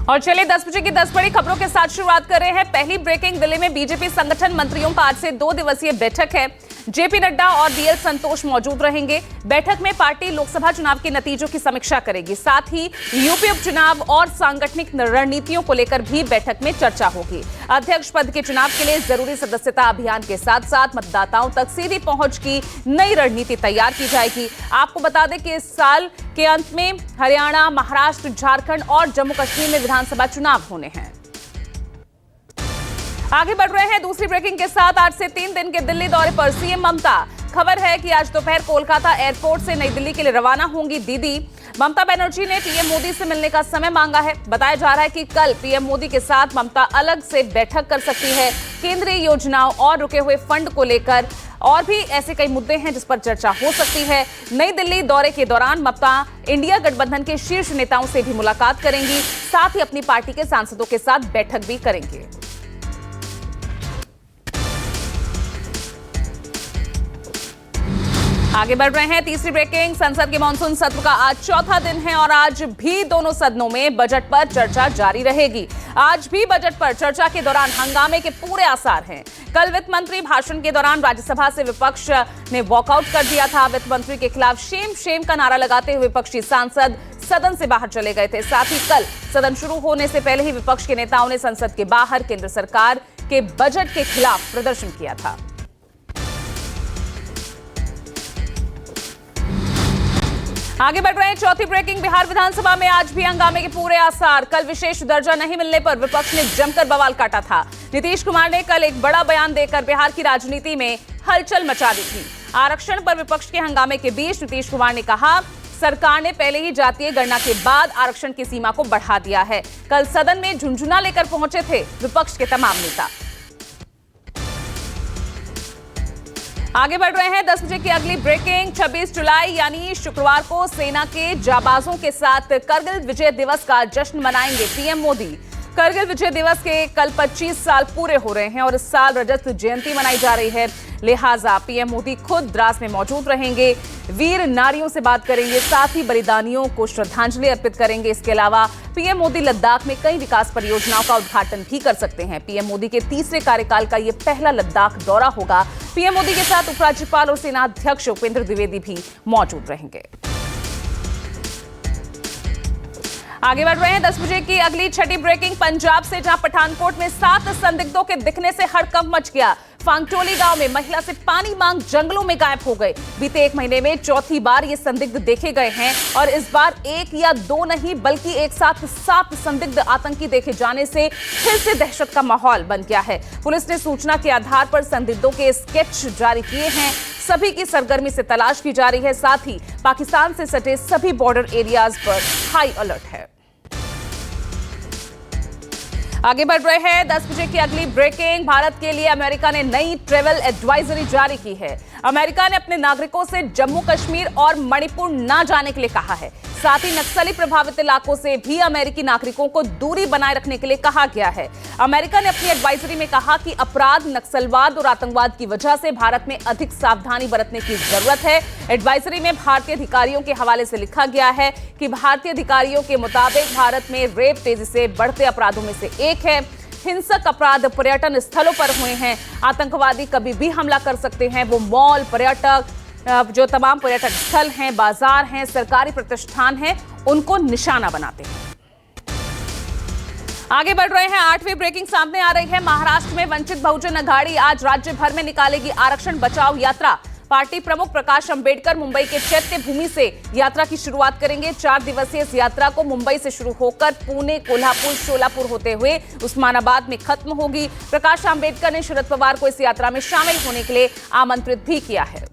और चलिए 10 बजे की 10 बड़ी खबरों के साथ शुरुआत कर रहे हैं। पहली ब्रेकिंग, दिल्ली में बीजेपी संगठन मंत्रियों का आज से 2 दिवसीय बैठक है। जेपी नड्डा और बीएल संतोष मौजूद रहेंगे। बैठक में पार्टी लोकसभा चुनाव के नतीजों की समीक्षा करेगी। साथ ही यूपी उपचुनाव और सांगठनिक रणनीतियों को लेकर भी बैठक में चर्चा होगी। अध्यक्ष पद के चुनाव के लिए जरूरी सदस्यता अभियान के साथ साथ मतदाताओं तक सीधी पहुंच की नई रणनीति तैयार की जाएगी। आपको बता दें कि इस साल के अंत में हरियाणा, महाराष्ट्र, झारखंड और जम्मू कश्मीर में विधानसभा चुनाव होने हैं। आगे बढ़ रहे हैं दूसरी ब्रेकिंग के साथ। आज से 3 दिन के दिल्ली दौरे पर सीएम ममता। खबर है कि आज दोपहर कोलकाता एयरपोर्ट से नई दिल्ली के लिए रवाना होंगी दीदी। ममता बनर्जी ने पीएम मोदी से मिलने का समय मांगा है। बताया जा रहा है कि कल पीएम मोदी के साथ ममता अलग से बैठक कर सकती है। केंद्रीय योजनाओं और रुके हुए फंड को लेकर और भी ऐसे कई मुद्दे हैं जिस पर चर्चा हो सकती है। नई दिल्ली दौरे के दौरान ममता इंडिया गठबंधन के शीर्ष नेताओं से भी मुलाकात करेंगी। साथ ही अपनी पार्टी के सांसदों के साथ बैठक भी करेंगे। आगे बढ़ रहे हैं तीसरी ब्रेकिंग। संसद के मानसून सत्र का आज चौथा दिन है और आज भी दोनों सदनों में बजट पर चर्चा जारी रहेगी। आज भी बजट पर चर्चा के दौरान हंगामे के पूरे आसार हैं। कल वित्त मंत्री भाषण के दौरान राज्यसभा से विपक्ष ने वॉकआउट कर दिया था। वित्त मंत्री के खिलाफ शेम शेम का नारा लगाते हुए विपक्षी सांसद सदन से बाहर चले गए थे। साथ ही कल सदन शुरू होने से पहले ही विपक्ष के नेताओं ने संसद के बाहर केंद्र सरकार के बजट के खिलाफ प्रदर्शन किया था। आगे बढ़ रहे हैं चौथी ब्रेकिंग। बिहार विधानसभा में आज भी हंगामे के पूरे आसार। कल विशेष दर्जा नहीं मिलने पर विपक्ष ने जमकर बवाल काटा था। नीतीश कुमार ने कल एक बड़ा बयान देकर बिहार की राजनीति में हलचल मचा दी थी। आरक्षण पर विपक्ष के हंगामे के बीच नीतीश कुमार ने कहा, सरकार ने पहले ही जातीय गणना के बाद आरक्षण की सीमा को बढ़ा दिया है। कल सदन में झुनझुना लेकर पहुंचे थे विपक्ष के तमाम नेता। आगे बढ़ रहे हैं 10 बजे की अगली ब्रेकिंग। 26 जुलाई यानी शुक्रवार को सेना के जाबाजों के साथ करगिल विजय दिवस का जश्न मनाएंगे पीएम मोदी। करगिल विजय दिवस के कल 25 साल पूरे हो रहे हैं और इस साल रजत जयंती मनाई जा रही है। लिहाजा पीएम मोदी खुद द्रास में मौजूद रहेंगे, वीर नारियों से बात करेंगे, साथ ही बलिदानियों को श्रद्धांजलि अर्पित करेंगे। इसके अलावा पीएम मोदी लद्दाख में कई विकास परियोजनाओं का उद्घाटन भी कर सकते हैं। पीएम मोदी के तीसरे कार्यकाल का यह पहला लद्दाख दौरा होगा। पीएम मोदी के साथ उपराज्यपाल और सेना अध्यक्ष उपेंद्र द्विवेदी भी मौजूद रहेंगे। आगे बढ़ रहे हैं 10 बजे की अगली छठी ब्रेकिंग। पंजाब से जहां पठानकोट में 7 संदिग्धों के दिखने से हड़कंप मच गया। फांगटोली गांव में महिला से पानी मांग जंगलों में गायब हो गए। बीते 1 महीने में चौथी बार ये संदिग्ध देखे गए हैं और इस बार 1 या 2 नहीं बल्कि एक साथ 7 संदिग्ध आतंकी देखे जाने से फिर से दहशत का माहौल बन गया है। पुलिस ने सूचना के आधार पर संदिग्धों के स्केच जारी किए हैं। सभी की सरगर्मी से तलाश की जा रही है। साथ ही पाकिस्तान से सटे सभी बॉर्डर एरियाज पर हाई अलर्ट है। आगे बढ़ रहे हैं 10 बजे की अगली ब्रेकिंग। भारत के लिए अमेरिका ने नई ट्रैवल एडवाइजरी जारी की है। अमेरिका ने अपने नागरिकों से जम्मू कश्मीर और मणिपुर न जाने के लिए कहा है। साथ ही नक्सली प्रभावित इलाकों से भी अमेरिकी नागरिकों को दूरी बनाए रखने के लिए कहा गया है। अमेरिका ने अपनी एडवाइजरी में कहा कि अपराध, नक्सलवाद और आतंकवाद की वजह से भारत में अधिक सावधानी बरतने की जरूरत है। एडवाइजरी में भारतीय अधिकारियों के हवाले से लिखा गया है कि भारतीय अधिकारियों के मुताबिक भारत में रेप तेजी से बढ़ते अपराधों में से एक है। हिंसक अपराध पर्यटन स्थलों पर हुए हैं। आतंकवादी कभी भी हमला कर सकते हैं। वो मॉल, पर्यटक, जो तमाम पर्यटक स्थल हैं, बाजार हैं, सरकारी प्रतिष्ठान हैं, उनको निशाना बनाते हैं। आगे बढ़ रहे हैं 8वीं ब्रेकिंग सामने आ रही है। महाराष्ट्र में वंचित बहुजन अघाड़ी आज राज्य भर में निकालेगी आरक्षण बचाओ यात्रा। पार्टी प्रमुख प्रकाश अंबेडकर मुंबई के चैत्य भूमि से यात्रा की शुरुआत करेंगे। 4 दिवसीय इस यात्रा को मुंबई से शुरू होकर पुणे, कोल्हापुर, शोलापुर होते हुए उस्मानाबाद में खत्म होगी। प्रकाश अंबेडकर ने शरद पवार को इस यात्रा में शामिल होने के लिए आमंत्रित भी किया है।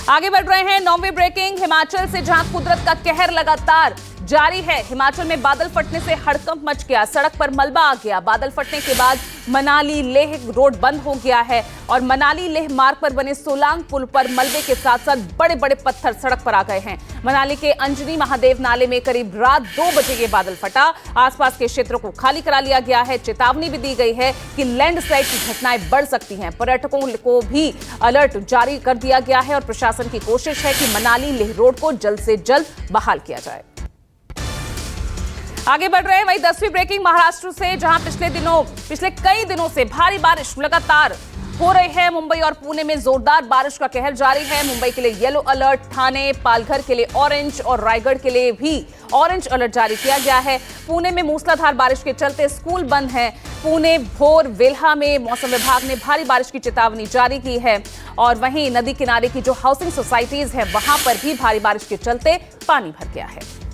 आगे बढ़ रहे हैं 9वीं ब्रेकिंग। हिमाचल से जहां कुदरत का कहर लगातार जारी है, हिमाचल में बादल फटने से हड़कंप मच गया। सड़क पर मलबा आ गया। बादल फटने के बाद मनाली लेह रोड बंद हो गया है और मनाली लेह मार्ग पर बने सोलांग पुल पर मलबे के साथ साथ बड़े बड़े पत्थर सड़क पर आ गए हैं। मनाली के अंजनी महादेव नाले में करीब रात 2 बजे ये बादल फटा। आसपास के क्षेत्रों को खाली करा लिया गया है। चेतावनी भी दी गई है कि लैंडस्लाइड की घटनाएं बढ़ सकती हैं। पर्यटकों को भी अलर्ट जारी कर दिया गया है और प्रशासन की कोशिश है कि मनाली लेह रोड को जल्द से जल्द बहाल किया जाए। आगे बढ़ रहे हैं वही 10वीं ब्रेकिंग महाराष्ट्र से, जहां पिछले कई दिनों से भारी बारिश लगातार हो रही है। मुंबई और पुणे में जोरदार बारिश का कहर जारी है। मुंबई के लिए येलो अलर्ट, ठाणे, पालघर के लिए ऑरेंज और रायगढ़ के लिए भी ऑरेंज अलर्ट जारी किया गया है। पुणे में मूसलाधार बारिश के चलते स्कूल बंद हैं। पुणे, भोर, वेल्हा में मौसम विभाग ने भारी बारिश की चेतावनी जारी की है। और वहीं नदी किनारे की जो हाउसिंग सोसाइटीज हैं, वहां पर भी भारी बारिश के चलते पानी भर गया है।